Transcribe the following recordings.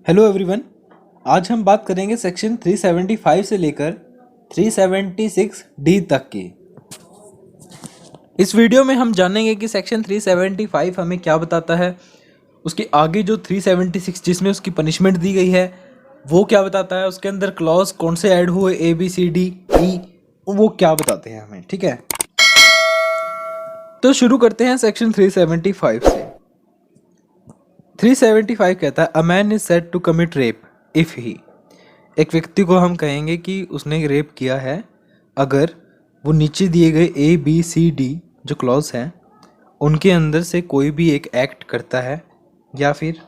Hello everyone, आज हम बात करेंगे सेक्शन 375 से लेकर 376 डी तक की। इस वीडियो में हम जानेंगे कि सेक्शन 375 हमें क्या बताता है, उसके आगे जो 376 जिसमें उसकी पनिशमेंट दी गई है वो क्या बताता है, उसके अंदर क्लॉज कौन से ऐड हुए ए बी सी डी ई वो क्या बताते हैं हमें। ठीक है, तो शुरू करते हैं सेक्शन 375 से। 375 कहता है a man is said to commit rape if he, एक व्यक्ति को हम कहेंगे कि उसने रेप किया है अगर वो नीचे दिए गए ए बी सी डी जो क्लॉज हैं उनके अंदर से कोई भी एक एक्ट करता है, या फिर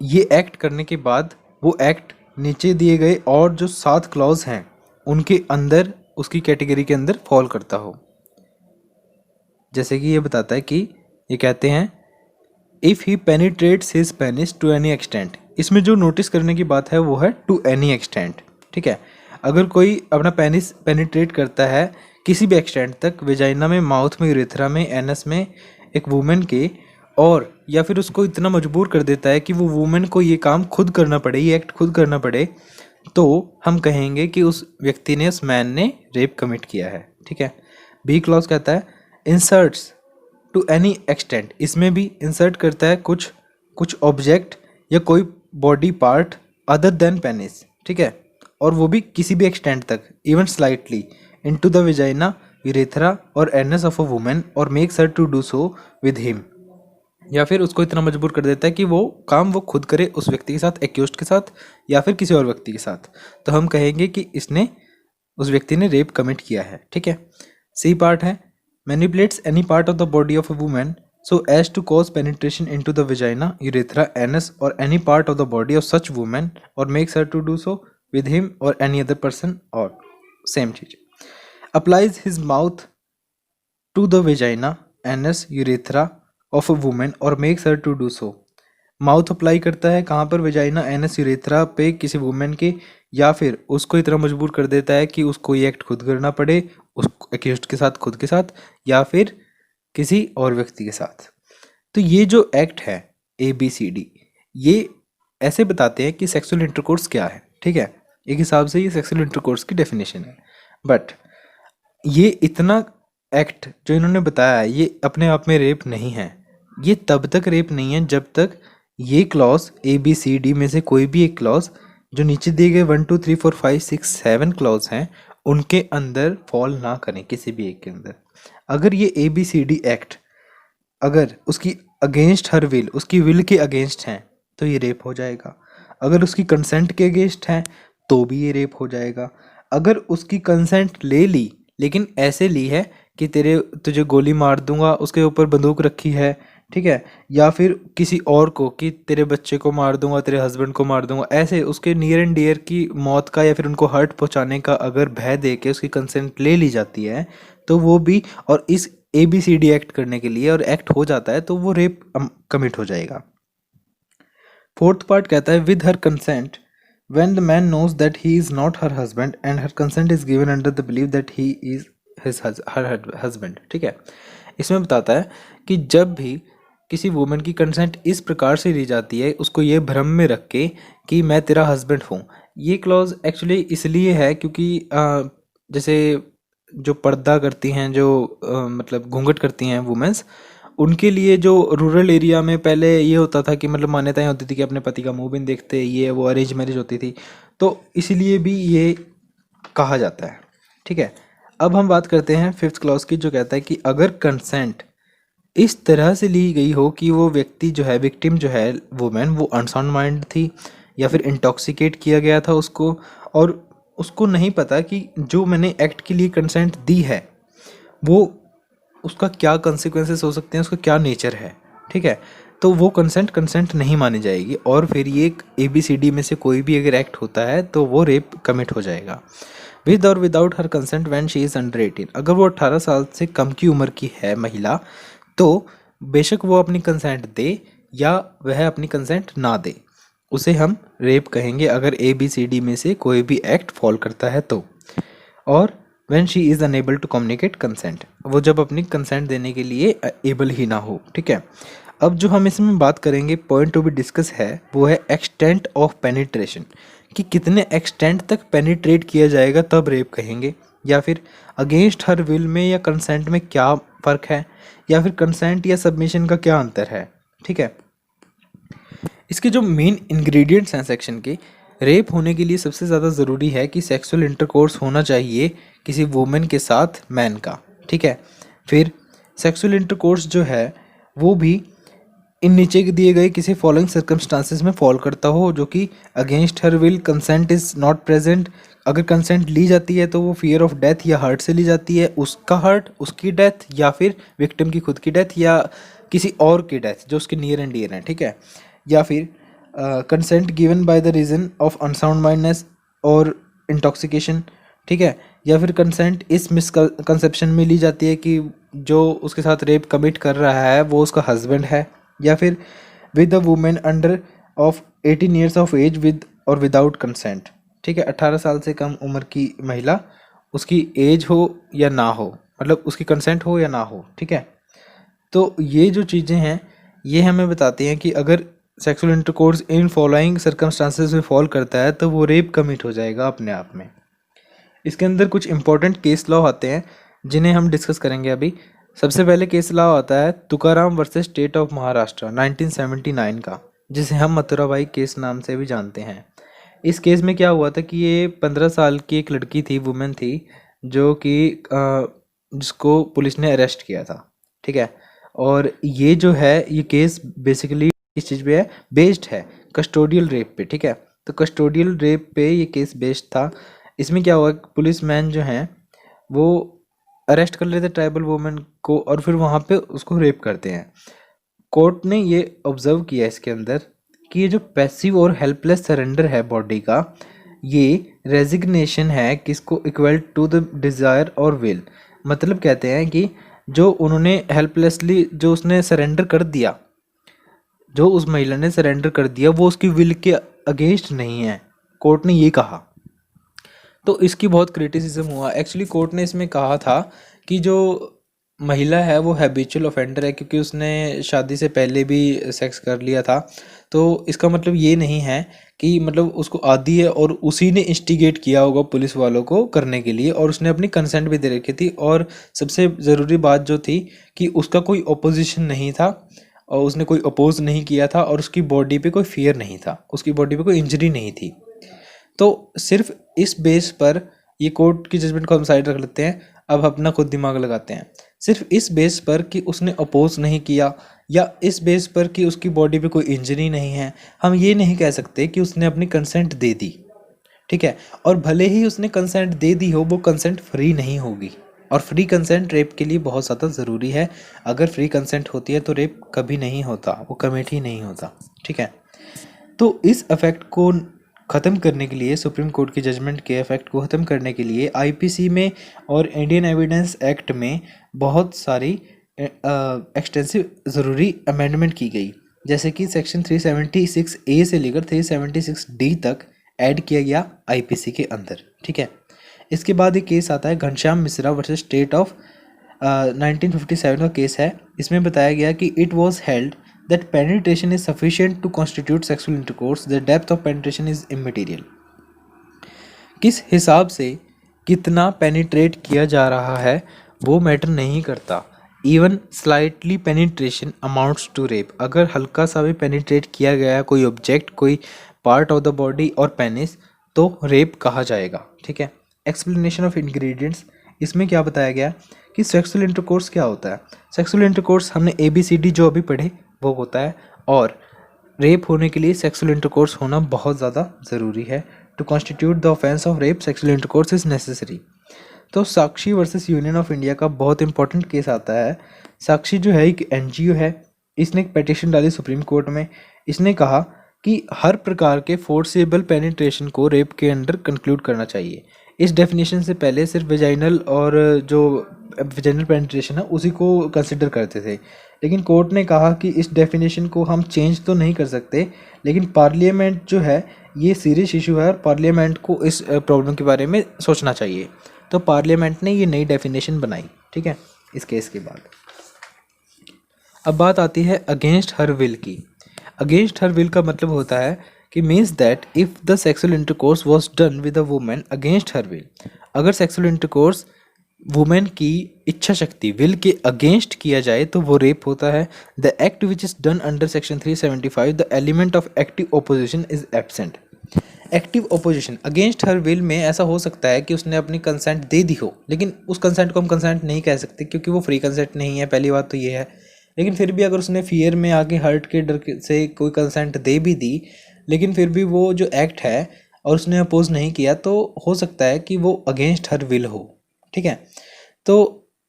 ये एक्ट करने के बाद वो एक्ट नीचे दिए गए और जो 7 क्लॉज हैं उनके अंदर उसकी कैटेगरी के अंदर फॉल करता हो। जैसे कि ये बताता है कि ये कहते हैं if he penetrates his penis to any extent, इसमें जो नोटिस करने की बात है वो है टू एनी एक्सटेंट। ठीक है, अगर कोई अपना पेनिस पेनिट्रेट करता है किसी भी एक्सटेंट तक, वेजाइना में, माउथ में, यूरेथ्रा में, एनस में एक वुमेन के, और या फिर उसको इतना मजबूर कर देता है कि वो वुमेन को ये काम खुद करना पड़े, ये एक्ट खुद करना पड़े, तो हम कहेंगे कि उस व्यक्ति ने, उस मैन ने रेप कमिट किया है। ठीक है, बी क्लॉज कहता है इंसर्ट्स टू एनी एक्सटेंट, इसमें भी इंसर्ट करता है कुछ ऑब्जेक्ट या कोई body part other than penis. ठीक है, और वो भी किसी भी एक्सटेंट तक, even slightly into the vagina, urethra और एनस ऑफ अ वुमेन और makes her to do so with him, या फिर उसको इतना मजबूर कर देता है कि वो काम वो खुद करे उस व्यक्ति के साथ, एक्यूज्ड के साथ या फिर किसी और व्यक्ति के साथ, तो हम कहेंगे कि इसने, उस व्यक्ति ने रेप कमिट किया है। ठीक है, सी पार्ट है manipulates any part of the body of a woman so as to cause penetration into the vagina, urethra, anus or any part of the body of such woman or makes her to do so with him or any other person, or same चीज, applies his mouth to the vagina, anus, urethra of a woman or makes her to do so, mouth apply करता है कहाँ पर, vagina, anus, urethra पे किसी women के, या फिर उसको इतना मजबूर कर देता है कि उसको ये एक्ट खुद करना पड़े उस एक्यूज्ड के साथ, खुद के साथ या फिर किसी और व्यक्ति के साथ। तो ये जो एक्ट है ए बी सी डी, ये ऐसे बताते हैं कि सेक्सुअल इंटरकोर्स क्या है। ठीक है, एक हिसाब से ये सेक्सुअल इंटरकोर्स की डेफिनेशन है, बट ये इतना एक्ट जो इन्होंने बताया है ये अपने आप में रेप नहीं है। ये तब तक रेप नहीं है जब तक ये clause A B C D में से कोई भी एक क्लॉज जो नीचे दिए गए 1 2 3 4 5 6 7 क्लॉज हैं उनके अंदर फॉल ना करें, किसी भी एक के अंदर। अगर ये A B C D act अगर उसकी अगेंस्ट हर विल, उसकी विल के अगेंस्ट हैं तो ये रेप हो जाएगा। अगर उसकी कंसेंट के अगेंस्ट हैं तो भी ये रेप हो जाएगा। अगर उसकी कंसेंट ले ली लेकिन ऐसे ली है कि तुझे गोली मार दूंगा, उसके ऊपर बंदूक रखी है, ठीक है, या फिर किसी और को कि तेरे बच्चे को मार दूंगा, तेरे हस्बैंड को मार दूंगा, ऐसे उसके नियर एंड डियर की मौत का या फिर उनको हर्ट पहुंचाने का अगर भय दे के उसकी कंसेंट ले ली जाती है तो वो भी, और इस A B C D act करने के लिए और एक्ट हो जाता है तो वो रेप कमिट हो जाएगा। फोर्थ पार्ट कहता है with her consent when the man knows that he is not her husband and her consent is given under the belief that he is her husband। ठीक है, इसमें बताता है कि जब भी किसी वुमेन की कंसेंट इस प्रकार से ली जाती है, उसको ये भ्रम में रख के कि मैं तेरा हस्बैंड हूँ। ये क्लॉज एक्चुअली इसलिए है क्योंकि जैसे जो पर्दा करती हैं, जो मतलब घूंघट करती हैं वुमेन्स, उनके लिए जो रूरल एरिया में पहले ये होता था कि मतलब मान्यताएं होती थी कि अपने पति का मुंह भी नहीं देखते, ये वो अरेंज मैरिज होती थी, तो इसीलिए भी ये कहा जाता है। ठीक है, अब हम बात करते हैं फिफ्थ क्लॉज की, जो कहता है कि अगर कंसेंट इस तरह से ली गई हो कि वो व्यक्ति जो है, विक्टिम जो है वुमेन, वो अनसाउंड माइंड थी या फिर इंटॉक्सिकेट किया गया था उसको, और उसको नहीं पता कि जो मैंने एक्ट के लिए कंसेंट दी है वो उसका क्या कंसिक्वेंसेस हो सकते हैं, उसका क्या नेचर है। ठीक है, तो वो कंसेंट नहीं मानी जाएगी, और फिर ये ए बी सी डी में से कोई भी अगर एक्ट होता है तो वो रेप कमिट हो जाएगा। विद और without her consent when she is under 18, अगर वो 18 साल से कम की उम्र की है महिला तो बेशक वो अपनी कंसेंट दे या वह अपनी कंसेंट ना दे, उसे हम रेप कहेंगे अगर ए बी सी डी में से कोई भी एक्ट फॉल करता है तो। और when she is unable to communicate consent, वो जब अपनी कंसेंट देने के लिए एबल ही ना हो, ठीक है। अब जो हम इसमें बात करेंगे, पॉइंट टू बी डिस्कस है, वो है एक्सटेंट ऑफ पेनिट्रेशन, कि कितने एक्सटेंट तक पेनिट्रेट किया जाएगा तब रेप कहेंगे, या फिर अगेंस्ट हर विल में या कंसेंट में क्या फ़र्क है, या फिर कंसेंट या सबमिशन का क्या अंतर है, ठीक है। इसके जो मेन इंग्रेडिएंट्स हैं सेक्शन के, रेप होने के लिए सबसे ज़्यादा ज़रूरी है कि सेक्सुअल इंटरकोर्स होना चाहिए किसी वुमेन के साथ मैन का, ठीक है। फिर सेक्सुअल इंटरकोर्स जो है वो भी इन नीचे दिए गए किसी फॉलोइंग सर्कमस्टांसेस में फॉल करता हो, जो कि against her will, consent is not present. अगर कंसेंट ली जाती है तो वो फियर ऑफ डेथ या हर्ट से ली जाती है, उसका हर्ट, उसकी डेथ, या फिर विक्टिम की खुद की डेथ, या किसी और की डेथ जो उसके नियर एंड डियर हैं, ठीक है। या फिर consent given by the reason of unsound mindness और इंटॉक्सिकेशन, ठीक है। या फिर कंसेंट इस मिसकंसेप्शन में ली जाती है कि जो उसके साथ रेप कमिट कर रहा है वो उसका हस्बैंड है, या फिर with a women under of 18 years of age with और विदाउट कंसेंट, ठीक है। 18 साल से कम उम्र की महिला, उसकी एज हो या ना हो, मतलब उसकी कंसेंट हो या ना हो, ठीक है। तो ये जो चीज़ें हैं ये हमें बताती हैं कि अगर sexual intercourse in following circumstances में फॉल करता है तो वो रेप कमिट हो जाएगा अपने आप में। इसके अंदर कुछ इंपॉर्टेंट केस लॉ आते हैं जिन्हें हम डिस्कस करेंगे अभी। सबसे पहले केस लॉ आता है Tukaram versus state of Maharashtra 1979 का, जिसे हम मथुराबाई केस नाम से भी जानते हैं। इस केस में क्या हुआ था कि ये 15 साल की एक लड़की थी, वुमेन थी, जो कि जिसको पुलिस ने अरेस्ट किया था, ठीक है। और ये जो है ये केस बेसिकली इस चीज़ पे है, बेस्ड है कस्टोडियल रेप पे, ठीक है। तो कस्टोडियल रेप पे ये केस बेस्ड था। इसमें क्या हुआ, पुलिस मैन जो हैं वो अरेस्ट कर लेते ट्राइबल वुमेन को और फिर वहाँ पे उसको रेप करते हैं। कोर्ट ने ये ऑब्जर्व किया इसके अंदर कि ये जो पैसिव और हेल्पलेस सरेंडर है बॉडी का, ये रेजिग्नेशन है किसको इक्वल टू द डिज़ायर और विल। मतलब कहते हैं कि जो उन्होंने हेल्पलेसली जो उसने सरेंडर कर दिया, जो उस महिला ने सरेंडर कर दिया, वो उसकी विल के अगेंस्ट नहीं है, कोर्ट ने ये कहा। तो इसकी बहुत क्रिटिसिज्म हुआ। एक्चुअली कोर्ट ने इसमें कहा था कि जो महिला है वो हैबिचुअल ऑफेंडर है, क्योंकि उसने शादी से पहले भी सेक्स कर लिया था। तो इसका मतलब ये नहीं है कि मतलब उसको आदी है और उसी ने इंस्टिगेट किया होगा पुलिस वालों को करने के लिए, और उसने अपनी कंसेंट भी दे रखी थी। और सबसे ज़रूरी बात जो थी कि उसका कोई ओपोजिशन नहीं था और उसने कोई अपोज नहीं किया था, और उसकी बॉडी पे कोई फियर नहीं था, उसकी बॉडी पे कोई इंजरी नहीं थी। तो सिर्फ इस बेस पर ये कोर्ट की जजमेंट को हम साइड रख लेते हैं। अब अपना खुद दिमाग लगाते हैं। सिर्फ इस बेस पर कि उसने अपोज नहीं किया, या इस बेस पर कि उसकी बॉडी पे कोई इंजरी नहीं है, हम ये नहीं कह सकते कि उसने अपनी कंसेंट दे दी, ठीक है। और भले ही उसने कंसेंट दे दी हो, वो कंसेंट फ्री नहीं होगी, और फ्री कंसेंट रेप के लिए बहुत ज़्यादा ज़रूरी है। अगर फ्री कंसेंट होती है तो रेप कभी नहीं होता, वो कमिट ही नहीं होता, ठीक है। तो इस इफेक्ट को ख़त्म करने के लिए, सुप्रीम कोर्ट की जजमेंट के इफेक्ट को ख़त्म करने के लिए आईपीसी में और इंडियन एविडेंस एक्ट में बहुत सारी एक्सटेंसिव ज़रूरी अमेंडमेंट की गई। जैसे कि सेक्शन 376A से लेकर 376D तक ऐड किया गया आईपीसी के अंदर, ठीक है। इसके बाद एक केस आता है Ghanshyam Mishra versus state of 1957 का केस है। इसमें बताया गया कि it was held that penetration is sufficient to constitute sexual intercourse, the depth of penetration is immaterial। किस हिसाब से कितना पेनिट्रेट किया जा रहा है वो मैटर नहीं करता। Even slightly penetration amounts to rape. अगर हल्का सा भी पेनिट्रेट किया गया है कोई ऑब्जेक्ट, कोई पार्ट ऑफ द बॉडी और पेनिस, तो रेप कहा जाएगा, ठीक है। एक्सप्लेनेशन ऑफ इंग्रेडिएंट्स, इसमें क्या बताया गया कि सेक्सुअल इंटरकोर्स क्या होता है। सेक्सुअल इंटरकोर्स हमने ABCD जो अभी पढ़े वो होता है, और रेप होने के लिए सेक्सुअल इंटरकोर्स होना बहुत ज़्यादा ज़रूरी है। To constitute the offence of rape sexual intercourse is necessary. तो Sakshi versus union of India का बहुत इंपॉर्टेंट केस आता है। साक्षी जो है एक NGO है, इसने एक पिटीशन डाली सुप्रीम कोर्ट में। इसने कहा कि हर प्रकार के फोर्सेबल पेनिट्रेशन को रेप के अंडर कंक्लूड करना चाहिए। इस डेफिनेशन से पहले सिर्फ वेजाइनल और जो वेजाइनल पेनिट्रेशन है उसी को कंसिडर करते थे, लेकिन कोर्ट ने कहा कि इस डेफिनेशन को हम चेंज तो नहीं कर सकते, लेकिन पार्लियामेंट जो है ये सीरियस इशू है और पार्लियामेंट को इस प्रॉब्लम के बारे में सोचना चाहिए। तो पार्लियामेंट ने ये नई डेफिनेशन बनाई, ठीक है, इस केस के बाद। अब बात आती है अगेंस्ट हर विल की। अगेंस्ट हर विल का मतलब होता है कि means that if the sexual intercourse was done with a women against her will, अगर सेक्सुअल इंटरकोर्स वुमेन की इच्छा शक्ति विल के अगेंस्ट किया जाए तो वो रेप होता है। The act which is done under section 375 the element of active opposition is absent. Active opposition against her will में ऐसा हो सकता है कि उसने अपनी कंसेंट दे दी हो, लेकिन उस कंसेंट को हम कंसेंट नहीं कह सकते क्योंकि वो फ्री कंसेंट नहीं है, पहली बात तो ये है। लेकिन फिर भी अगर उसने फियर में आके हर्ट के डर से कोई कंसेंट दे भी दी, लेकिन फिर भी वो जो एक्ट है और उसने अपोज नहीं किया, तो हो सकता है कि वो अगेंस्ट हर विल हो, ठीक है। तो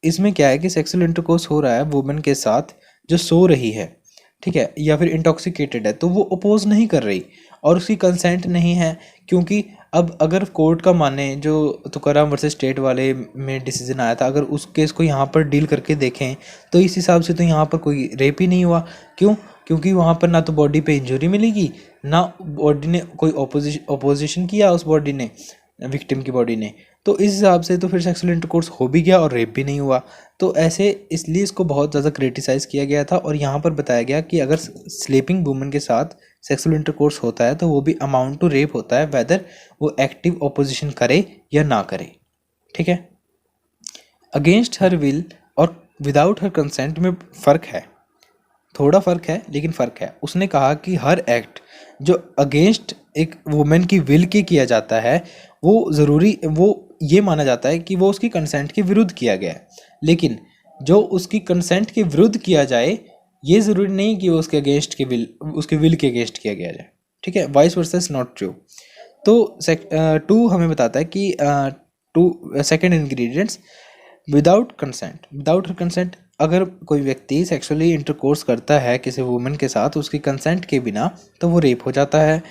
इसमें क्या है कि सेक्सुअल इंटरकोर्स हो रहा है वुमेन के साथ जो सो रही है, ठीक है, या फिर इंटॉक्सिकेटेड है, तो वो अपोज नहीं कर रही और उसकी कंसेंट नहीं है। क्योंकि अब अगर कोर्ट का माने, जो तुकाराम वर्सेस स्टेट वाले में डिसीजन आया था, अगर उस केस को यहाँ पर डील करके देखें तो इस हिसाब से तो यहाँ पर कोई रेप ही नहीं हुआ। क्यों? क्योंकि वहाँ पर ना तो बॉडी पे इंजरी मिलेगी, ना बॉडी ने कोई ओपोजिशन किया, उस बॉडी ने, विक्टिम की बॉडी ने, तो इस हिसाब से तो फिर सेक्सुअल इंटरकोर्स हो भी गया और रेप भी नहीं हुआ। तो ऐसे इसलिए इसको बहुत ज़्यादा क्रिटिसाइज़ किया गया था और यहाँ पर बताया गया कि अगर स्लीपिंग वुमेन के साथ सेक्सुअल इंटरकोर्स होता है तो वो भी अमाउंट टू रेप होता है, वेदर वो एक्टिव ओपोजिशन करे या ना करे, ठीक है। अगेंस्ट हर विल और विदाउट हर कंसेंट में फ़र्क है, थोड़ा फ़र्क है लेकिन फ़र्क है। उसने कहा कि हर एक्ट जो अगेंस्ट एक वुमेन की विल के किया जाता है वो ज़रूरी, वो ये माना जाता है कि वो उसकी कंसेंट के विरुद्ध किया गया है, लेकिन जो उसकी कंसेंट के विरुद्ध किया जाए ये ज़रूरी नहीं कि वो उसके अगेंस्ट के विल, उसके विल के अगेंस्ट किया गया जाए, ठीक है। Vice versa is not true. तो टू हमें बताता है कि two second ingredients without consent, without her consent, अगर कोई व्यक्ति सेक्सुअली इंटरकोर्स करता है किसी वुमेन के साथ उसकी कंसेंट के बिना तो वो रेप हो जाता है।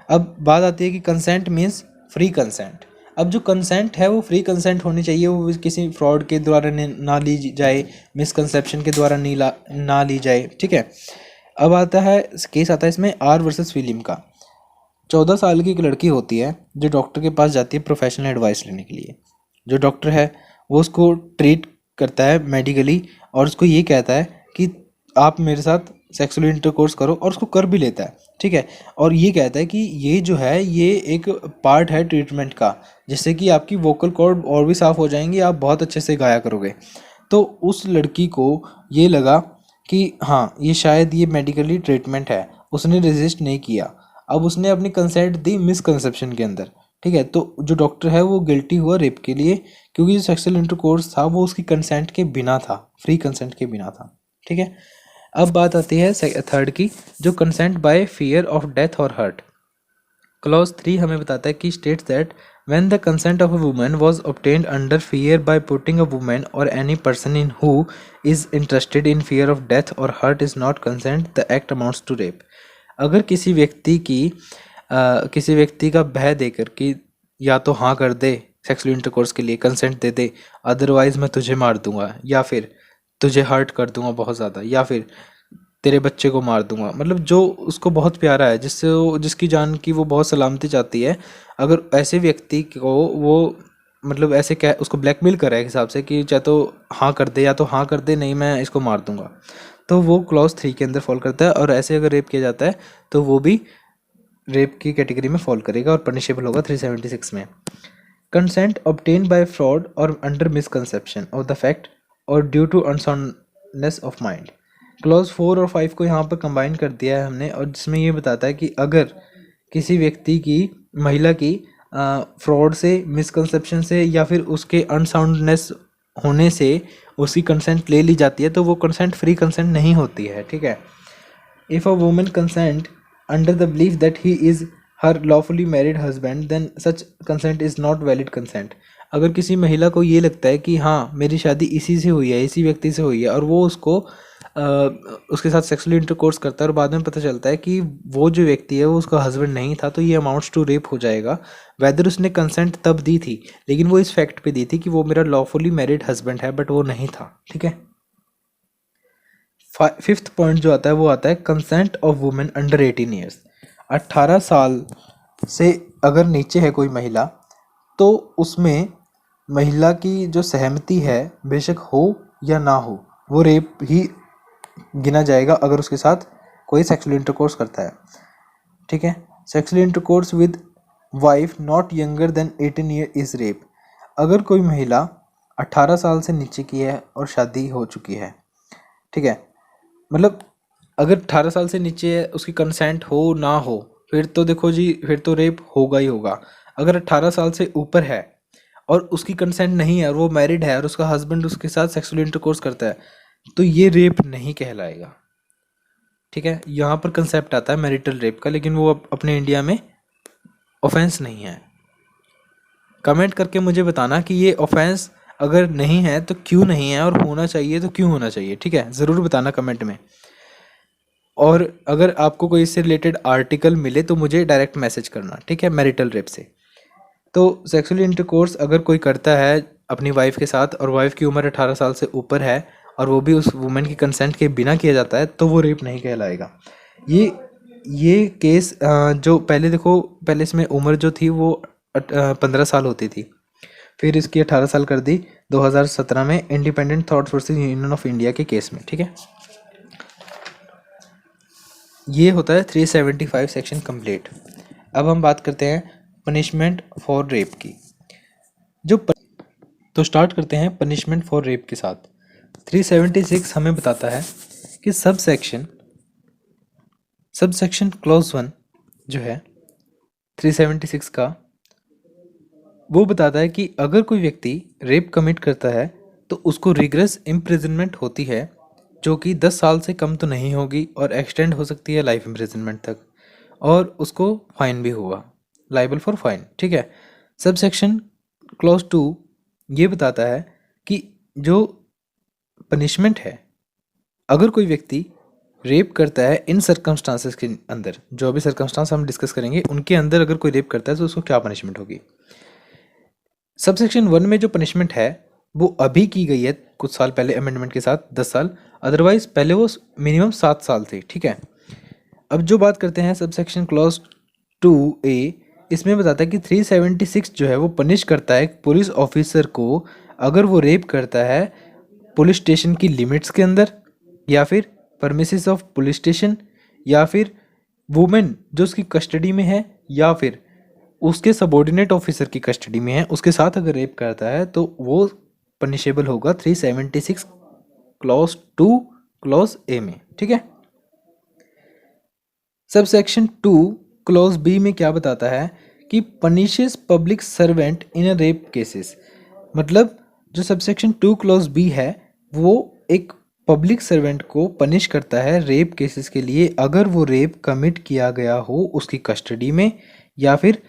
अब बात आती है कि कंसेंट मीन्स फ्री कंसेंट। अब जो कंसेंट है वो फ्री कंसेंट होनी चाहिए, वो किसी फ्रॉड के द्वारा ना ली जाए, मिसकंसेप्शन के द्वारा ना ली जाए, ठीक है। अब आता है केस, आता है इसमें आर वर्सेस फिलिम का। 14 साल की एक लड़की होती है जो डॉक्टर के पास जाती है प्रोफेशनल एडवाइस लेने के लिए। जो डॉक्टर है वो उसको ट्रीट करता है मेडिकली और उसको ये कहता है कि आप मेरे साथ सेक्सुअल इंटरकोर्स करो, और उसको कर भी लेता है, ठीक है। और ये कहता है कि ये जो है ये एक पार्ट है ट्रीटमेंट का, जिससे कि आपकी वोकल कॉर्ड और भी साफ़ हो जाएंगी, आप बहुत अच्छे से गाया करोगे। तो उस लड़की को ये लगा कि हाँ ये शायद ये मेडिकली ट्रीटमेंट है, उसने रेजिस्ट नहीं किया। अब उसने अपनी कंसेंट दी मिसकंसेप्शन के अंदर, ठीक है। तो जो डॉक्टर है वो गिल्टी हुआ रेप के लिए, क्योंकि जो सेक्सुअल इंटरकोर्स था वो उसकी कंसेंट के बिना था, फ्री कंसेंट के बिना था, ठीक है। अब बात आती है थर्ड की, जो consent by fear of death और हर्ट। क्लॉज 3 हमें बताता है कि states that when the consent of a woman was obtained under fear by putting a woman और any person in who is interested in fear of death और hurt is not consent the act amounts to rape. अगर किसी व्यक्ति का भय देकर कि या तो हाँ कर दे सेक्सुअल इंटरकोर्स के लिए, कंसेंट दे दे, अदरवाइज मैं तुझे मार दूंगा, या फिर तुझे हर्ट कर दूंगा बहुत ज़्यादा, या फिर तेरे बच्चे को मार दूंगा, मतलब जो उसको बहुत प्यारा है, जिसकी जान की वो बहुत सलामती चाहती है, अगर ऐसे व्यक्ति को वो मतलब ऐसे क्या उसको ब्लैकमेल कर रहा है हिसाब से कि चाहे तो हाँ कर दे या तो हाँ कर दे, नहीं मैं इसको मार दूंगा, तो वो क्लॉज 3 के अंदर फॉल करता है। और ऐसे अगर रेप किया जाता है तो वो भी रेप की कैटेगरी में फॉल करेगा और पनिशेबल होगा 376 में। कंसेंट ऑब्टेन बाय फ्रॉड और under misconception of the fact और due to unsoundness of mind. Clause 4 और 5 को यहाँ पर कंबाइन कर दिया है हमने, और जिसमें ये बताता है कि अगर किसी व्यक्ति की, महिला की फ्रॉड से, मिसकंसेप्शन से या फिर उसके अनसाउंडनेस होने से उसकी कंसेंट ले ली जाती है तो वो कंसेंट फ्री कंसेंट नहीं होती है, ठीक है। If a woman consent under the belief that he is her lawfully married husband then such consent is not valid consent. अगर किसी महिला को ये लगता है कि हाँ मेरी शादी इसी से हुई है, इसी व्यक्ति से हुई है, और वो उसको उसके साथ सेक्सुअली इंटरकोर्स करता है और बाद में पता चलता है कि वो जो व्यक्ति है वो उसका हस्बैंड नहीं था, तो ये अमाउंट्स टू रेप हो जाएगा। वेदर उसने कंसेंट तब दी थी लेकिन वो इस फैक्ट पे दी थी कि वो मेरा लॉफुली मैरिड हस्बैंड है, बट वो नहीं था, ठीक है। 5th पॉइंट जो आता है वो आता है consent of women under 18 years. 18 साल से अगर नीचे है कोई महिला तो उसमें महिला की जो सहमति है बेशक हो या ना हो, वो रेप ही गिना जाएगा अगर उसके साथ कोई सेक्सुअल इंटरकोर्स करता है। ठीक है। Sexual intercourse with wife not younger than 18 year is rape. अगर कोई महिला 18 साल से नीचे की है और शादी हो चुकी है, ठीक है, मतलब अगर 18 साल से नीचे है, उसकी कंसेंट हो ना हो, फिर तो देखो जी, फिर तो रेप होगा ही होगा। अगर 18 साल से ऊपर है और उसकी कंसेंट नहीं है और वो मैरिड है और उसका हस्बैंड उसके साथ सेक्सुअल इंटरकोर्स करता है, तो ये रेप नहीं कहलाएगा। ठीक है। यहाँ पर कंसेप्ट आता है मैरिटल रेप का, लेकिन वो अपने इंडिया में ऑफेंस नहीं है। कमेंट करके मुझे बताना कि ये ऑफेंस अगर नहीं है तो क्यों नहीं है, और होना चाहिए तो क्यों होना चाहिए। ठीक है, ज़रूर बताना कमेंट में। और अगर आपको कोई इससे रिलेटेड आर्टिकल मिले तो मुझे डायरेक्ट मैसेज करना, ठीक है, मैरिटल रेप से। तो सेक्सुअल इंटरकोर्स अगर कोई करता है अपनी वाइफ के साथ और वाइफ की उम्र 18 साल से ऊपर है और वो भी उस वुमेन की कंसेंट के बिना किया जाता है, तो वो रेप नहीं कहलाएगा। ये केस जो पहले देखो, पहले इसमें उम्र जो थी वो 15 साल होती थी, फिर इसकी 18 साल कर दी 2017 में independent thoughts versus union of India के केस में। ठीक है, ये होता है 375 सेक्शन कंप्लीट। अब हम बात करते हैं पनिशमेंट फॉर रेप की। तो स्टार्ट करते हैं पनिशमेंट फॉर रेप के साथ। 376 हमें बताता है कि सब सेक्शन क्लॉज 1 जो है 376 का, वो बताता है कि अगर कोई व्यक्ति रेप कमिट करता है तो उसको रिग्रेस इम्प्रिजनमेंट होती है, जो कि 10 साल से कम तो नहीं होगी और एक्सटेंड हो सकती है लाइफ इम्प्रिजनमेंट तक, और उसको फाइन भी होगा, लाइबल फॉर फाइन। ठीक है। सब सेक्शन क्लॉज 2 ये बताता है कि जो पनिशमेंट है, अगर कोई व्यक्ति रेप करता है इन सर्कमस्टांसेस के अंदर, जो अभी सर्कमस्टांस हम डिस्कस करेंगे उनके अंदर अगर कोई रेप करता है तो उसको क्या पनिशमेंट होगी। सबसेक्शन 1 में जो पनिशमेंट है वो अभी की गई है कुछ साल पहले अमेंडमेंट के साथ 10 साल, अदरवाइज पहले वो मिनिमम 7 साल थी। ठीक है। अब जो बात करते हैं सबसेक्शन क्लॉज 2A, इसमें बताता है कि 376 जो है वो पनिश करता है पुलिस ऑफिसर को अगर वो रेप करता है पुलिस स्टेशन की लिमिट्स के अंदर, या फिर परमिसेस ऑफ पुलिस स्टेशन, या फिर वुमेन जो उसकी कस्टडी में है, या फिर उसके सबॉर्डिनेट ऑफिसर की कस्टडी में है, उसके साथ अगर रेप करता है तो वो पनिशेबल होगा 376 क्लॉज 2 क्लॉज ए में। ठीक है। सब सेक्शन 2 क्लॉज बी में क्या बताता है कि punishes public servant in a rape cases. मतलब जो सबसेक्शन 2 क्लॉज बी है वो एक पब्लिक सर्वेंट को पनिश करता है रेप केसेस के लिए, अगर वो रेप कमिट किया गया हो उसकी कस्टडी में या फिर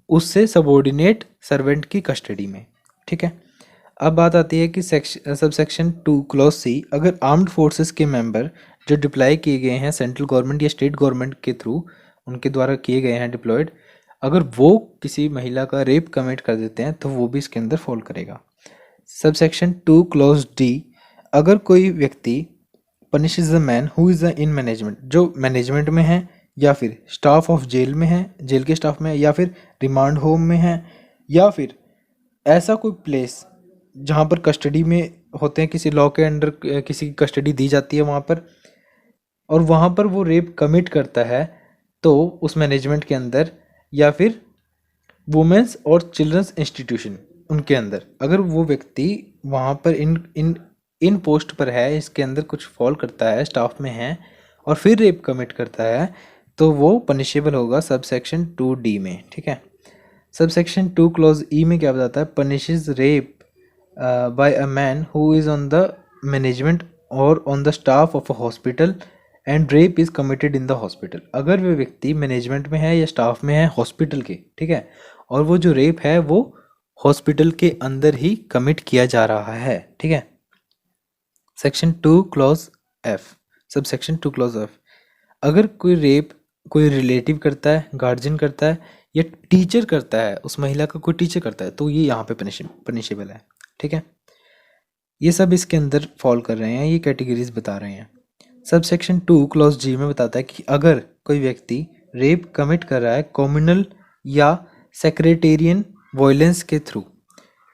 उससे सबॉर्डिनेट सर्वेंट की कस्टडी में। ठीक है। अब बात आती है कि सबसेक्शन 2 क्लॉज सी, अगर आर्म्ड फोर्सेस के मेंबर जो डिप्लॉय किए गए हैं सेंट्रल गवर्नमेंट या स्टेट गवर्नमेंट के थ्रू, उनके द्वारा किए गए हैं डिप्लॉयड, अगर वो किसी महिला का रेप कमिट कर देते हैं तो वो भी इसके अंदर फॉल करेगा। सबसेक्शन 2 क्लॉज डी, अगर कोई व्यक्ति punishes a man who is in management, जो मैनेजमेंट में है या फिर स्टाफ ऑफ जेल में है, जेल के स्टाफ में है, या फिर रिमांड होम में है, या फिर ऐसा कोई प्लेस जहाँ पर कस्टडी में होते हैं, किसी लॉ के अंडर किसी की कस्टडी दी जाती है वहाँ पर, और वहाँ पर वो रेप कमिट करता है, तो उस मैनेजमेंट के अंदर या फिर वुमेंस और चिल्ड्रंस इंस्टीट्यूशन उनके अंदर अगर वो व्यक्ति वहाँ पर इन पोस्ट पर है, इसके अंदर कुछ फॉल करता है, स्टाफ में है, और फिर रेप कमिट करता है, तो वो पनिशेबल होगा सबसेक्शन 2D में। ठीक है। सबसेक्शन 2 क्लॉज ई में क्या बताता है, punishes rape by a man who is on the management और on the staff of a hospital and rape is committed in the hospital. अगर वो व्यक्ति मैनेजमेंट में है या स्टाफ में है हॉस्पिटल के, ठीक है, और वो जो रेप है वो हॉस्पिटल के अंदर ही कमिट किया जा रहा है। ठीक है। Section 2 clause F, sub section 2 clause F, अगर कोई रेप कोई रिलेटिव करता है, गार्जियन करता है, या टीचर करता है, उस महिला का कोई टीचर करता है, तो ये यहाँ पे पनिशेबल है। ठीक है। ये सब इसके अंदर फॉल कर रहे हैं, ये कैटेगरीज बता रहे हैं। सब सेक्शन 2 क्लॉज जी में बताता है कि अगर कोई व्यक्ति रेप कमिट कर रहा है कम्युनल या सेक्रेटेरियन वायलेंस के थ्रू,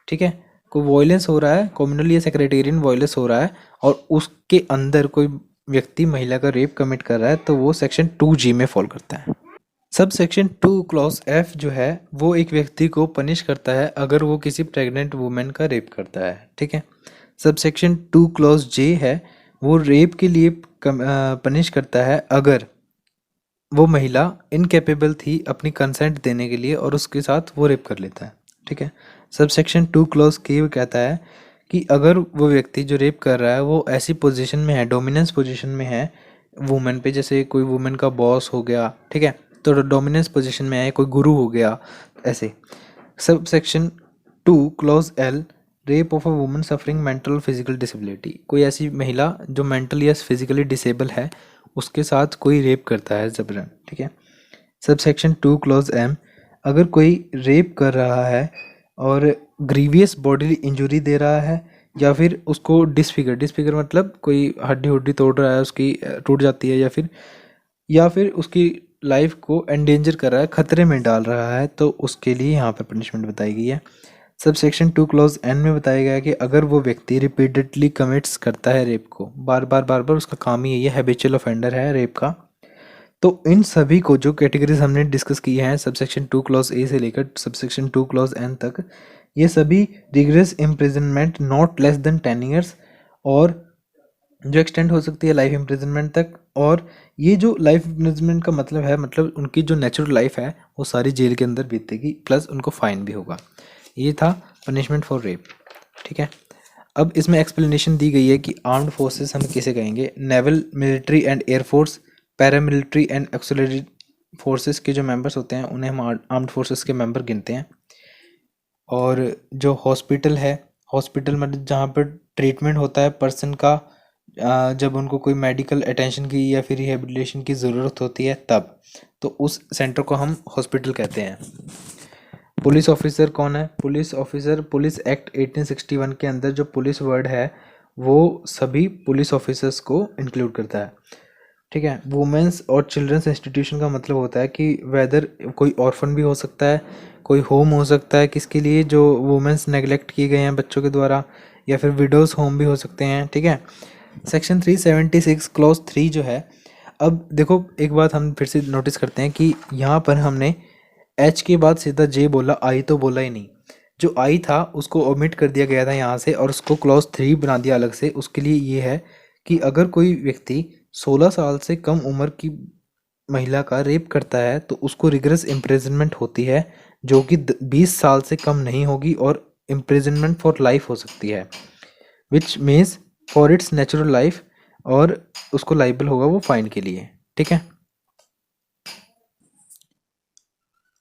ठीक है, कोई वॉयलेंस हो रहा है, कम्युनल या सेक्रेटेरियन वॉयलेंस हो रहा है और उसके अंदर कोई व्यक्ति महिला का रेप कमिट कर रहा है, तो वो सेक्शन 2G में फॉल करता है। सब सेक्शन 2 क्लॉज F जो है वो एक व्यक्ति को पनिश करता है अगर वो किसी प्रेग्नेंट वुमेन का रेप करता है, ठीक है। सब सेक्शन 2 क्लॉज J है वो रेप के लिए पनिश करता है अगर वो महिला इनकेपेबल थी अपनी कंसेंट देने के लिए और उसके साथ वो रेप कर लेता है, ठीक है। सब सेक्शन 2 क्लॉज K कहता है कि अगर वो व्यक्ति जो रेप कर रहा है वो ऐसी पोजीशन में है, डोमिनेंस पोजीशन में है वुमेन पे, जैसे कोई वुमेन का बॉस हो गया, ठीक है, तो डोमिनेंस पोजीशन में है, कोई गुरु हो गया, ऐसे। Sub section 2 clause L rape of a woman suffering mental और फिजिकल डिसेबिलिटी, कोई ऐसी महिला जो मेंटल या फिजिकली डिसेबल है उसके साथ कोई रेप करता है जबरन, ठीक है। सब सेक्शन 2 क्लॉज M अगर कोई रेप कर रहा है और ग्रीवियस बॉडी इंजरी दे रहा है या फिर उसको डिसफिगर मतलब कोई हड्डी हुड्डी तोड़ रहा है, उसकी टूट जाती है, या फिर उसकी लाइफ को एंडेंजर कर रहा है, खतरे में डाल रहा है, तो उसके लिए यहाँ पर पनिशमेंट बताई गई है। सब सेक्शन 2 क्लॉज N में बताया गया है कि अगर वो व्यक्ति रिपीटेडली कमिट्स करता है रेप को, बार बार उसका काम ही ये हैबिचुअल ऑफेंडर है रेप का, तो इन सभी को जो कैटेगरीज हमने डिस्कस की हैं सबसेक्शन 2 क्लॉज A से लेकर सबसेक्शन 2 क्लॉज N तक, ये सभी rigorous imprisonment not less than 10 years और जो एक्सटेंड हो सकती है लाइफ इम्प्रिजनमेंट तक, और ये जो लाइफ इम्प्रिजनमेंट का मतलब है, मतलब उनकी जो नेचुरल लाइफ है वो सारी जेल के अंदर बीतेगी, प्लस उनको फाइन भी होगा। ये था पनिशमेंट फॉर रेप, ठीक है। अब इसमें एक्सप्लेनेशन दी गई है कि आर्म्ड फोर्सेस हम किसे कहेंगे, naval, military and air force, paramilitary and axillary forces के जो मेंबर्स होते हैं उन्हें हम आर्म्ड फोर्सेस के मेंबर गिनते हैं। और जो हॉस्पिटल है, हॉस्पिटल मतलब जहाँ पर ट्रीटमेंट होता है पर्सन का, जब उनको कोई मेडिकल अटेंशन की या फिर रिहेबिलिटेशन की ज़रूरत होती है तब, तो उस सेंटर को हम हॉस्पिटल कहते हैं। पुलिस ऑफिसर कौन है, पुलिस ऑफिसर पुलिस एक्ट 1861 के अंदर जो पुलिस वर्ड है वो सभी पुलिस ऑफिसर्स को इंक्लूड करता है, ठीक है। वुमेंस और चिल्ड्रंस इंस्टीट्यूशन का मतलब होता है कि वेदर कोई ऑर्फन भी हो सकता है, कोई होम हो सकता है किसके लिए जो वुमेंस नेग्लेक्ट किए गए हैं बच्चों के द्वारा, या फिर विडोज़ होम भी हो सकते हैं, ठीक है। सेक्शन 376 क्लॉज 3 जो है, अब देखो एक बात हम फिर से नोटिस करते हैं कि यहाँ पर हमने H के बाद सीधा J बोला, I तो बोला ही नहीं। जो I था उसको ओमिट कर दिया गया था यहाँ से और उसको क्लॉज 3 बना दिया अलग से। उसके लिए ये है कि अगर कोई व्यक्ति 16 साल से कम उम्र की महिला का रेप करता है तो उसको रिगरस इम्प्रिजनमेंट होती है, जो कि 20 साल से कम नहीं होगी और इम्प्रिजनमेंट फॉर लाइफ हो सकती है, which means for its natural life, और उसको लाइबल होगा वो फाइन के लिए, ठीक है।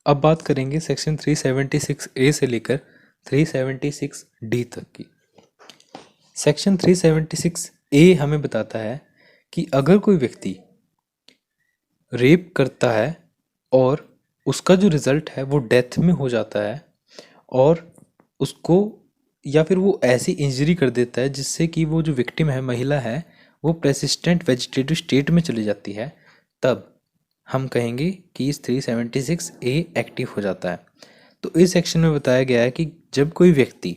अब बात करेंगे सेक्शन 376A से लेकर 376D तक की। सेक्शन 376A हमें बताता है कि अगर कोई व्यक्ति रेप करता है और उसका जो रिजल्ट है वो डेथ में हो जाता है, और उसको या फिर वो ऐसी इंजरी कर देता है जिससे कि वो जो विक्टिम है, महिला है, वो प्रेसिस्टेंट वेजिटेटिव स्टेट में चली जाती है, तब हम कहेंगे कि इस 376A एक्टिव हो जाता है। तो इस सेक्शन में बताया गया है कि जब कोई व्यक्ति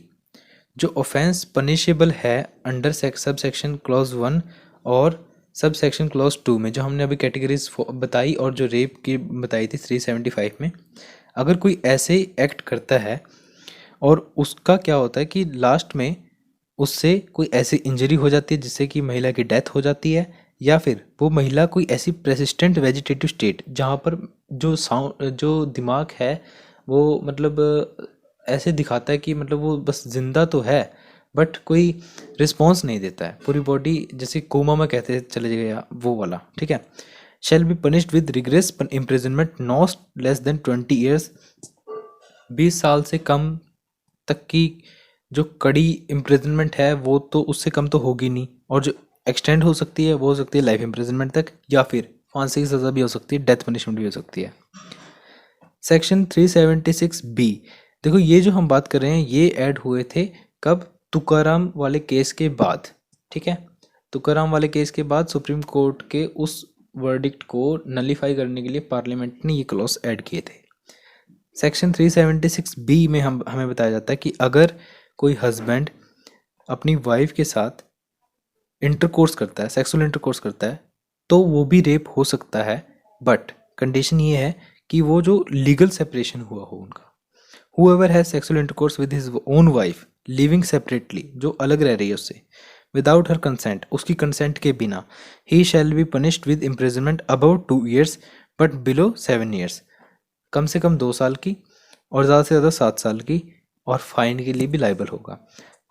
जो ऑफेंस पनिशेबल है अंडर सब सेक्शन क्लॉज 1 और सब सेक्शन क्लॉज 2 में, जो हमने अभी कैटेगरीज बताई और जो रेप की बताई थी 375 में, अगर कोई ऐसे एक्ट करता है और उसका क्या होता है कि लास्ट में उससे कोई ऐसी इंजरी हो जाती है जिससे कि महिला की डेथ हो जाती है, या फिर वो महिला कोई ऐसी प्रेसिस्टेंट वेजिटेटिव स्टेट जहाँ पर जो दिमाग है वो मतलब ऐसे दिखाता है कि मतलब वो बस जिंदा तो है बट कोई रिस्पॉन्स नहीं देता है, पूरी बॉडी जैसे कोमा में कहते चले गया वो वाला, ठीक है, shall be punished with rigorous imprisonment not less than 20 years, 20 साल से कम तक की जो कड़ी इम्प्रिजनमेंट है वो तो उससे कम तो होगी नहीं, और जो एक्सटेंड हो सकती है वो हो सकती है लाइफ इम्प्रिजनमेंट तक, या फिर फांसी की सज़ा भी हो सकती है, डेथ पनिशमेंट भी हो सकती है। सेक्शन 376B, देखो ये जो हम बात कर रहे हैं ये ऐड हुए थे कब, तुकाराम वाले केस के बाद, ठीक है। तुकाराम वाले केस के बाद सुप्रीम कोर्ट के उस वर्डिक्ट को नलीफाई करने के लिए पार्लियामेंट ने ये क्लॉज ऐड किए थे। सेक्शन 376B में हमें बताया जाता है कि अगर कोई हस्बैंड अपनी वाइफ के साथ इंटरकोर्स करता है, सेक्सुअल इंटरकोर्स करता है, तो वो भी रेप हो सकता है, बट कंडीशन ये है कि वो जो लीगल सेपरेशन हुआ हो उनका। Whoever has sexual intercourse with his own wife, living separately, जो अलग रह रही है उससे, without her consent, उसकी consent के बिना, he shall be punished with imprisonment above 2 years but below 7 years, कम से कम 2 साल की और ज़्यादा से ज़्यादा 7 साल की, और फाइन के लिए भी लाइबल होगा।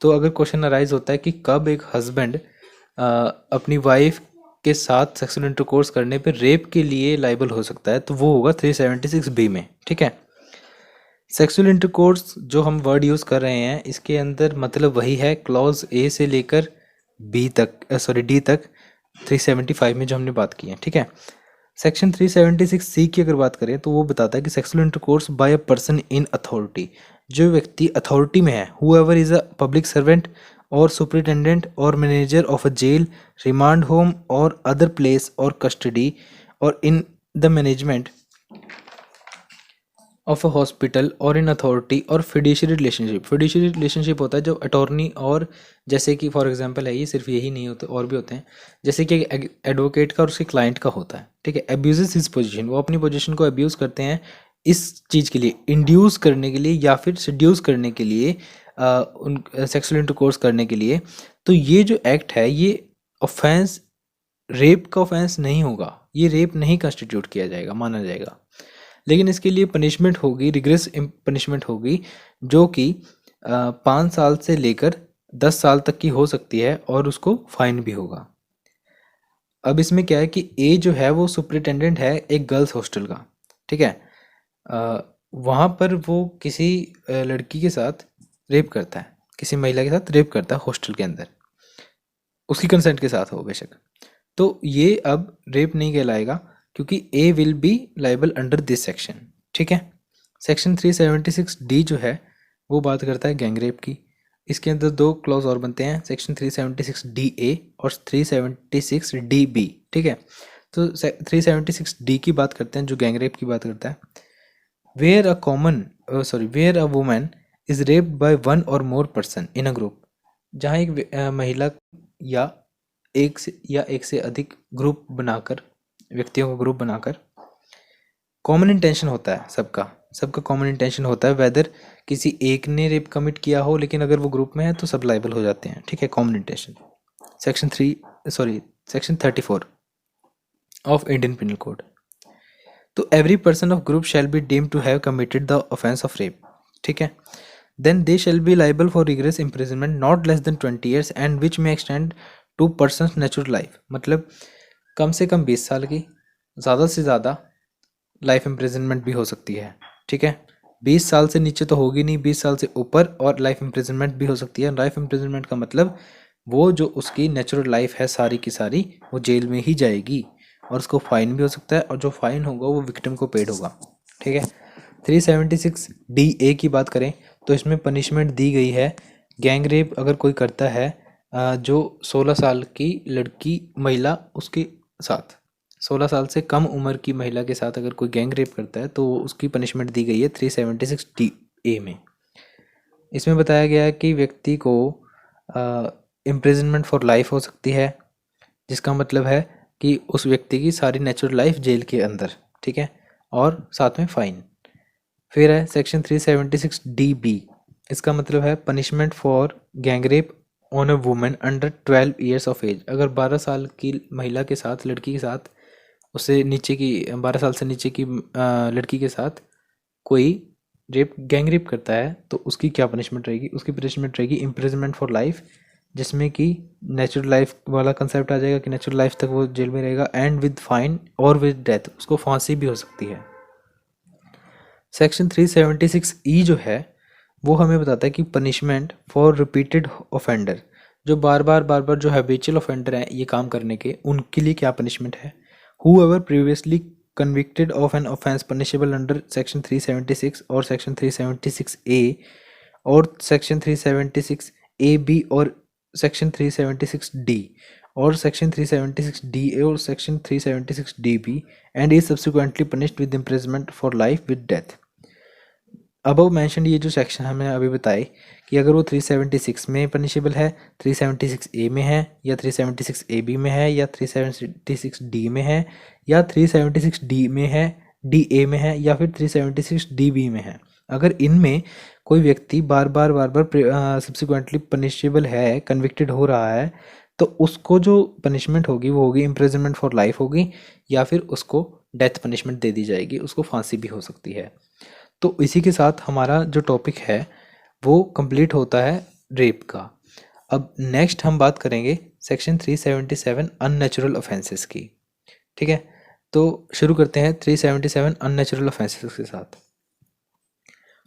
तो अगर क्वेश्चन अराइज होता है कि कब एक हस्बैंड अपनी वाइफ के साथ सेक्सुअल इंटरकोर्स करने पर रेप के लिए लाइबल हो सकता है, तो वो होगा 376B में। ठीक है, सेक्सुअल इंटरकोर्स जो हम वर्ड यूज़ कर रहे हैं इसके अंदर मतलब वही है क्लॉज ए से लेकर बी तक, सॉरी डी तक, 375 में जो हमने बात की है। ठीक है, सेक्शन 376C की अगर बात करें तो वो बताता है कि sexual intercourse by a person in authority, जो व्यक्ति अथॉरिटी में है, whoever is a public servant और सुपरिटेंडेंट और manager of a jail, remand home और अदर प्लेस और कस्टडी और in the management of a hospital और इन अथॉरिटी और फिड्यूशियरी रिलेशनशिप। फिड्यूशियरी रिलेशनशिप होता है जो अटॉर्नी और, जैसे कि फॉर एग्जांपल है, ये सिर्फ यही नहीं होते और भी होते हैं, जैसे कि एडवोकेट का और उसके क्लाइंट का होता है। ठीक है, अब्यूजेस हिज पोजीशन, वो अपनी पोजीशन को अब्यूज़ करते हैं इस चीज़ के लिए, इंड्यूस करने के लिए या फिर सड्यूस करने के लिए, उन सेक्सुअल इंटरकोर्स करने के लिए। तो ये जो एक्ट है ये ऑफेंस, रेप का ऑफेंस नहीं होगा, ये रेप नहीं कंस्टिट्यूट किया जाएगा, माना जाएगा, लेकिन इसके लिए पनिशमेंट होगी, रिग्रेस पनिशमेंट होगी, जो कि 5 साल से लेकर 10 साल तक की हो सकती है और उसको फाइन भी होगा। अब इसमें क्या है कि ए जो है वो सुपरिटेंडेंट है एक गर्ल्स हॉस्टल का। ठीक है, वहाँ पर वो किसी लड़की के साथ रेप करता है, किसी महिला के साथ रेप करता है हॉस्टल के अंदर, उसकी कंसेंट के साथ हो बेशक, तो ये अब रेप नहीं कहलाएगा क्योंकि he will be liable under this section. ठीक है, सेक्शन 376D जो है वो बात करता है गैंग रेप की। इसके अंदर 2 क्लॉज और बनते हैं, सेक्शन 376DA और 376DB। ठीक है, तो 376D की बात करते हैं जो गैंग रेप की बात करता है। Where a woman is raped by 1 और more person in a group, जहाँ एक महिला या एक से अधिक ग्रुप बनाकर, व्यक्तियों का ग्रुप बनाकर, कॉमन इंटेंशन होता है, सबका कॉमन इंटेंशन होता है, वेदर किसी एक ने रेप कमिट किया हो, लेकिन अगर वो ग्रुप में है तो सब लाइबल हो जाते हैं। ठीक है, common intention, section 34 of Indian penal code. तो every person of group shall be deemed to have committed the offence of rape. ठीक है, then they shall be liable for rigorous imprisonment not less than 20 years and which may extend to person natural life, मतलब कम से कम 20 साल की, ज़्यादा से ज़्यादा लाइफ इम्प्रिजनमेंट भी हो सकती है। ठीक है, 20 साल से नीचे तो होगी नहीं, 20 साल से ऊपर और लाइफ इम्प्रिजनमेंट भी हो सकती है। लाइफ इम्प्रिजनमेंट का मतलब वो जो उसकी नेचुरल लाइफ है सारी की सारी वो जेल में ही जाएगी, और उसको फाइन भी हो सकता है, और जो फाइन होगा वो विक्टिम को पेड होगा। ठीक है, 376DA की बात करें तो इसमें पनिशमेंट दी गई है, गैंग रेप अगर कोई करता है जो 16 साल की लड़की महिला उसके साथ, 16 साल से कम उम्र की महिला के साथ अगर कोई गैंग रेप करता है तो उसकी पनिशमेंट दी गई है 376DA में। इसमें बताया गया है कि व्यक्ति को इम्प्रिजनमेंट फॉर लाइफ हो सकती है, जिसका मतलब है कि उस व्यक्ति की सारी नेचुरल लाइफ जेल के अंदर। ठीक है, और साथ में फाइन। फिर है सेक्शन 376DB, इसका मतलब है punishment for gang rape on a women under 12 years of age. अगर 12 साल की महिला के साथ, लड़की के साथ, उससे नीचे की 12 साल से नीचे की लड़की के साथ कोई गैंग रेप करता है तो उसकी क्या पनिशमेंट रहेगी? उसकी पनिशमेंट रहेगी इम्प्रिजनमेंट फॉर लाइफ, जिसमें कि नेचुरल लाइफ वाला कंसेप्ट आ जाएगा कि नेचुरल लाइफ तक वो जेल में रहेगा, एंड विद फाइन और विद डेथ, उसको फांसी भी हो सकती है। सेक्शन 376E जो है वो हमें बताता है कि पनिशमेंट फॉर रिपीटेड ऑफेंडर, जो बार बार जो हैबिचुअल ऑफेंडर हैं ये काम करने के, उनके लिए क्या पनिशमेंट है। whoever previously convicted of an offense punishable under section 376 और section 376A और section 376AB और section 376D और section 376DA और section 376DB and is subsequently punished with imprisonment for life with death। Above mention ये जो section हमें अभी बताए कि अगर वो 376 में पनिशेबल है, 376 ए में है, या 376 ए बी में है, या 376 डी में है, या 376 डी में है, डी ए में है, या फिर 376 डी बी में है, अगर इनमें कोई व्यक्ति बार बार सब्सिक्वेंटली पनिशेबल है, कन्विक्टेड हो रहा है, तो उसको जो पनिशमेंट होगी वो होगी इम्प्रिजनमेंट फॉर लाइफ होगी, या फिर उसको डेथ पनिशमेंट दे दी जाएगी, उसको फांसी भी हो सकती है। तो इसी के साथ हमारा जो टॉपिक है वो कंप्लीट होता है रेप का। अब नेक्स्ट हम बात करेंगे सेक्शन 377 अननेचुरल ऑफेंसेस की। ठीक है, तो शुरू करते हैं 377 अननेचुरल ऑफेंसेस के साथ।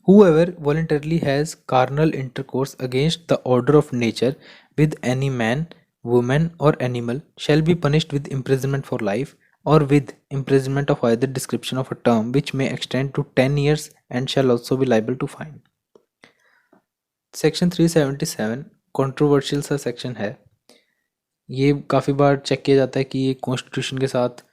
Whoever voluntarily has carnal intercourse against the order of nature with any man, woman, or animal shall be punished with imprisonment for life, or with imprisonment of either description of a term which may extend to 10 years and shall also be liable to fine. Section 377 controversial सा section है। ये काफ़ी बार check किया जाता है कि ये constitution के साथ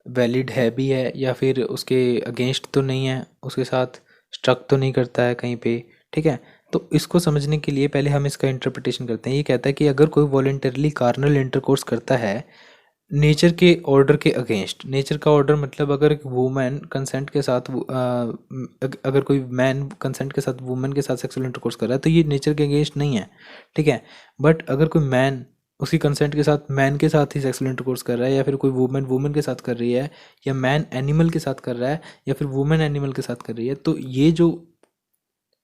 वैलिड है भी है या फिर उसके अगेंस्ट तो नहीं है, उसके साथ स्ट्रक तो नहीं करता है कहीं पे। ठीक है, तो इसको समझने के लिए पहले हम इसका इंटरप्रिटेशन करते हैं। ये कहता है कि अगर कोई वॉलंटरली कार्नल इंटरकोर्स करता है नेचर के ऑर्डर के अगेंस्ट, नेचर का ऑर्डर मतलब अगर एक वुमेन कंसेंट के साथ अगर कोई मैन कंसेंट के साथ वुमेन के साथ सेक्सुअल इंटरकोर्स कर रहा है तो ये नेचर के अगेंस्ट नहीं है। ठीक है, बट अगर कोई मैन उसकी कंसेंट के साथ मैन के साथ ही सेक्सुअल इंटरकोर्स कर रहा है, या फिर कोई वुमेन वुमेन के साथ कर रही है, या मैन एनिमल के साथ कर रहा है, या फिर वुमेन एनिमल के साथ कर रही है, तो ये जो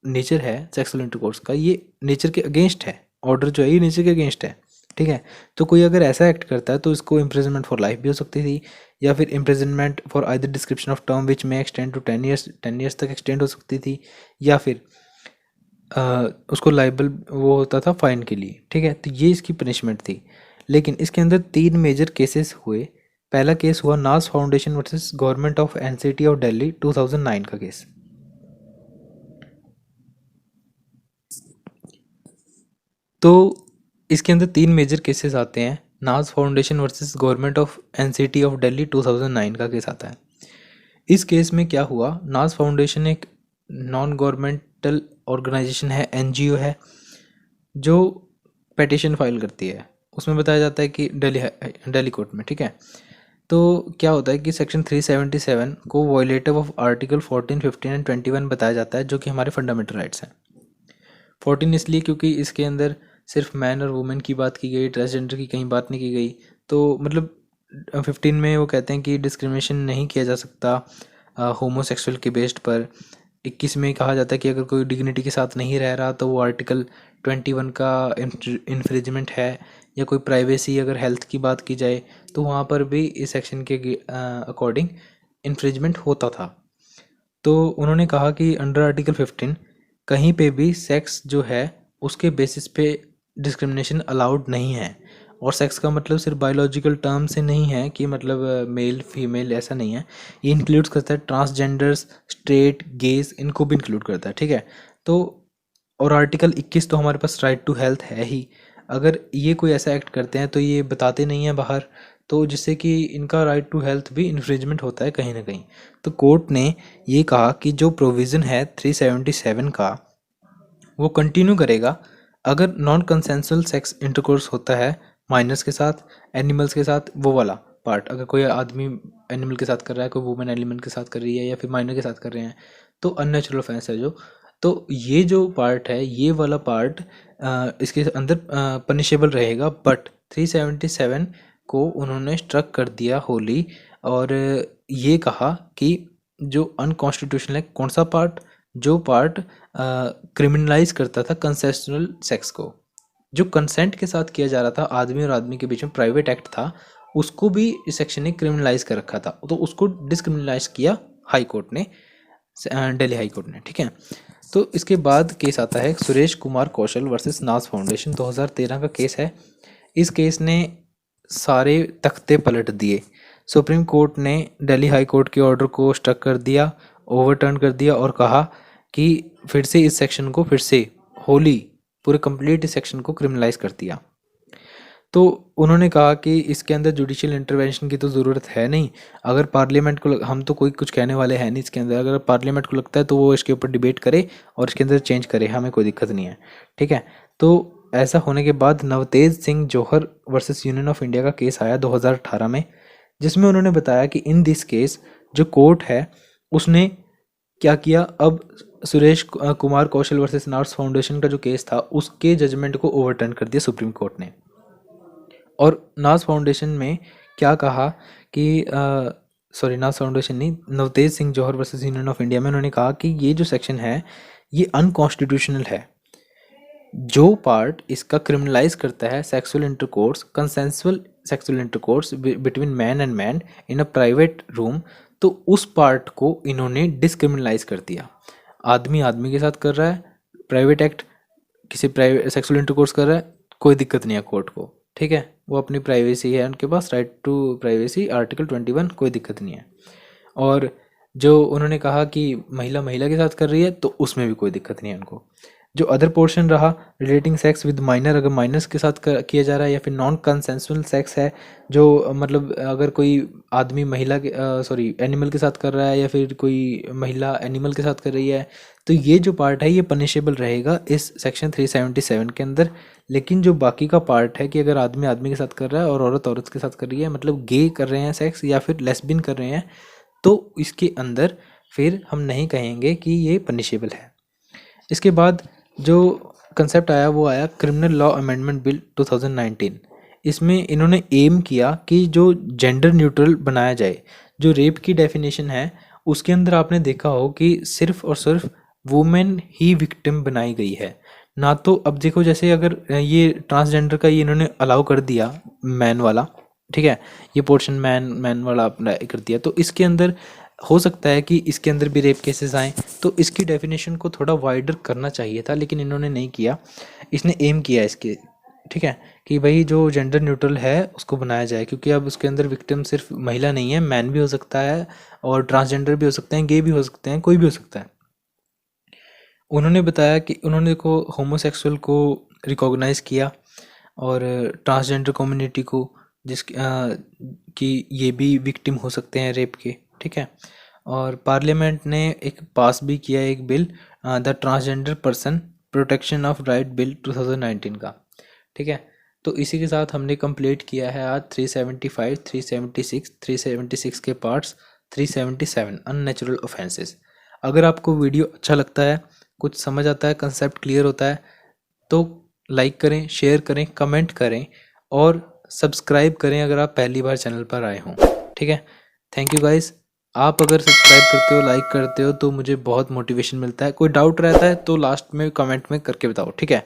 नेचर है सेक्सुअल इंटरकोर्स का ये नेचर के अगेंस्ट है, ऑर्डर जो है ये नेचर के अगेंस्ट है। ठीक है, तो कोई अगर ऐसा एक्ट करता है तो इसको इम्प्रिजनमेंट फॉर लाइफ भी हो सकती थी, या फिर imprisonment for either description of term which में एक्सटेंड टू 10 ईयर्स, 10 ईयर्स तक एक्सटेंड हो सकती थी, या फिर उसको लाइबल वो होता था फाइन के लिए। ठीक है, तो ये इसकी पनिशमेंट थी। लेकिन इसके अंदर 3 मेजर केसेस हुए। पहला केस हुआ नाज foundation versus government of NCT of Delhi 2009 का केस। तो इसके अंदर 3 मेजर केसेस आते हैं। नाज foundation versus government of NCT of Delhi 2009 का केस आता है। इस केस में क्या हुआ, नाज फाउंडेशन एक नॉन गवर्नमेंटल ऑर्गेनाइजेशन है, एनजीओ है, जो पिटीशन फाइल करती है। उसमें बताया जाता है कि दिल्ली कोर्ट में। ठीक है, तो क्या होता है कि सेक्शन 377 को वॉयलेटिव ऑफ आर्टिकल 14, 15 एंड 21 बताया जाता है, जो कि हमारे फंडामेंटल राइट्स हैं। 14 इसलिए क्योंकि इसके अंदर सिर्फ मैन और वुमेन की बात की गई, ट्रांसजेंडर की कहीं बात नहीं की गई। तो मतलब 15 में वो कहते हैं कि डिस्क्रिमिनेशन नहीं किया जा सकता होमोसेक्सुअल के बेस्ड पर। 21 में कहा जाता है कि अगर कोई डिग्निटी के साथ नहीं रह रहा तो वो आर्टिकल 21 का इन्फ्रिजमेंट है, या कोई प्राइवेसी अगर हेल्थ की बात की जाए तो वहाँ पर भी इस सेक्शन के अकॉर्डिंग इन्फ्रिजमेंट होता था। तो उन्होंने कहा कि अंडर आर्टिकल 15 कहीं पे भी सेक्स जो है उसके बेसिस पे डिस्क्रिमिनेशन अलाउड नहीं है। और सेक्स का मतलब सिर्फ बायोलॉजिकल टर्म से नहीं है कि मतलब मेल फीमेल, ऐसा नहीं है। ये इंक्लूड करता है ट्रांसजेंडर्स, स्ट्रेट, गेज, इनको भी इंक्लूड करता है। ठीक है, तो और आर्टिकल 21 तो हमारे पास राइट टू हेल्थ है ही। अगर ये कोई ऐसा एक्ट करते हैं तो ये बताते नहीं हैं बाहर, तो जिससे कि इनका राइट टू हेल्थ भी इन्फ्रिजमेंट होता है कहीं ना कहीं। तो कोर्ट ने ये कहा कि जो प्रोविज़न है 377 का वो कंटिन्यू करेगा अगर नॉन कंसेंसुअल सेक्स इंटरकोर्स होता है माइनर्स के साथ, एनिमल्स के साथ, वो वाला पार्ट। अगर कोई आदमी एनिमल के साथ कर रहा है, कोई वुमेन एनिमल के साथ कर रही है, या फिर माइनर के साथ कर रहे हैं, तो अननेचुरल ऑफेंस है जो। तो ये जो पार्ट है, ये वाला पार्ट इसके अंदर पनिशेबल रहेगा। बट 377 को उन्होंने स्ट्रक कर दिया होली, और ये कहा कि जो अनकॉन्स्टिट्यूशनल है कौन सा पार्ट, जो पार्ट क्रिमिनलाइज करता था कंसेशनल सेक्स को, जो कंसेंट के साथ किया जा रहा था, आदमी और आदमी के बीच में प्राइवेट एक्ट था, उसको भी इस सेक्शन ने क्रिमिनलाइज कर रखा था। तो उसको डिसक्रिमिनलाइज किया हाई कोर्ट ने, दिल्ली हाई कोर्ट ने। ठीक है, तो इसके बाद केस आता है सुरेश कुमार कौशल वर्सेस नाज फाउंडेशन 2013 का केस है। इस केस ने सारे तख्ते पलट दिए। सुप्रीम कोर्ट ने दिल्ली हाई कोर्ट के ऑर्डर को स्ट्रक कर दिया, ओवरटर्न कर दिया, और कहा कि फिर से इस सेक्शन को फिर से होली पूरे कंप्लीट इस सेक्शन को क्रिमिनलाइज कर दिया। तो उन्होंने कहा कि इसके अंदर जुडिशियल इंटरवेंशन की तो ज़रूरत है नहीं। अगर पार्लियामेंट को हम तो कोई कुछ कहने वाले हैं नहीं इसके अंदर, अगर पार्लियामेंट को लगता है तो वो इसके ऊपर डिबेट करे और इसके अंदर चेंज करे, हमें कोई दिक्कत नहीं है। ठीक है, तो ऐसा होने के बाद नवतेज सिंह जौहर वर्सेस यूनियन ऑफ इंडिया का केस आया 2018 में, जिसमें उन्होंने बताया कि इन दिस केस जो कोर्ट है उसने क्या किया, अब सुरेश कुमार कौशल वर्सेस नार्स फाउंडेशन का जो केस था उसके जजमेंट को ओवरटर्न कर दिया सुप्रीम कोर्ट ने। और नाज फाउंडेशन में क्या कहा कि सॉरी नाज फाउंडेशन नहीं, नवतेज सिंह जौहर वर्सेस यूनियन ऑफ इंडिया में उन्होंने कहा कि ये जो सेक्शन है ये अनकॉन्स्टिट्यूशनल है। जो पार्ट इसका क्रिमिनलाइज करता है sexual intercourse, consensual sexual intercourse between man and man in a private room, तो उस पार्ट को इन्होंने डिसक्रिमिनलाइज कर दिया। आदमी आदमी के साथ कर रहा है, प्राइवेट एक्ट किसी प्राइवेट सेक्सुअल इंटरकोर्स कर रहा है, कोई दिक्कत नहीं है कोर्ट को। ठीक है, वो अपनी प्राइवेसी है, उनके पास राइट टू प्राइवेसी, आर्टिकल 21, कोई दिक्कत नहीं है। और जो उन्होंने कहा कि महिला महिला के साथ कर रही है तो उसमें भी कोई दिक्कत नहीं है उनको। जो अदर पोर्शन रहा रिलेटिंग सेक्स विद माइनर, अगर माइनर्स के साथ किया जा रहा है, या फिर नॉन कंसेंसुअल सेक्स है, जो मतलब अगर कोई आदमी महिला के सॉरी एनिमल के साथ कर रहा है या फिर कोई महिला एनिमल के साथ कर रही है, तो ये जो पार्ट है ये पनिशेबल रहेगा इस सेक्शन 377 के अंदर। लेकिन जो बाकी का पार्ट है कि अगर आदमी आदमी के साथ कर रहा है और औरत औरत के साथ कर रही है, मतलब गे कर रहे हैं सेक्स या फिर लेस्बियन कर रहे हैं, तो इसके अंदर फिर हम नहीं कहेंगे कि ये पनिशेबल है। इसके बाद जो कंसेप्ट आया वो आया क्रिमिनल लॉ अमेंडमेंट बिल 2019। इसमें इन्होंने एम किया कि जो जेंडर न्यूट्रल बनाया जाए। जो रेप की डेफिनेशन है उसके अंदर आपने देखा हो कि सिर्फ और सिर्फ वुमेन ही विक्टिम बनाई गई है ना। तो अब देखो जैसे अगर ये ट्रांसजेंडर का ये इन्होंने अलाउ कर दिया मैन वाला, ठीक है, ये पोर्शन मैन वाला अप्लाई कर दिया, तो इसके अंदर हो सकता है कि इसके अंदर भी रेप केसेस आएँ। तो इसकी डेफिनेशन को थोड़ा वाइडर करना चाहिए था, लेकिन इन्होंने नहीं किया। इसने एम किया इसके, ठीक है, कि भाई जो जेंडर न्यूट्रल है उसको बनाया जाए, क्योंकि अब उसके अंदर विक्टिम सिर्फ महिला नहीं है, मैन भी हो सकता है और ट्रांसजेंडर भी हो सकते हैं, गे भी हो सकते हैं, कोई भी हो सकता है। उन्होंने बताया कि उन्होंने को होमोसेक्सुअल को रिकॉग्नाइज़ किया और ट्रांसजेंडर कम्युनिटी को कि ये भी विक्टिम हो सकते हैं रेप के। ठीक है, और पार्लियामेंट ने एक पास भी किया एक bill, the transgender person protection of right bill 2019 का। ठीक है, तो इसी के साथ हमने कंप्लीट किया है आज 375, 376, 376 के पार्ट्स, 377 अननेचुरल ऑफेंसेस। अगर आपको वीडियो अच्छा लगता है, कुछ समझ आता है, कंसेप्ट क्लियर होता है, तो लाइक करें, शेयर करें, कमेंट करें और सब्सक्राइब करें अगर आप पहली बार चैनल पर आए हों। ठीक है, थैंक यू गाइस। आप अगर सब्सक्राइब करते हो, लाइक करते हो तो मुझे बहुत मोटिवेशन मिलता है। कोई डाउट रहता है तो लास्ट में कमेंट में करके बताओ। ठीक है,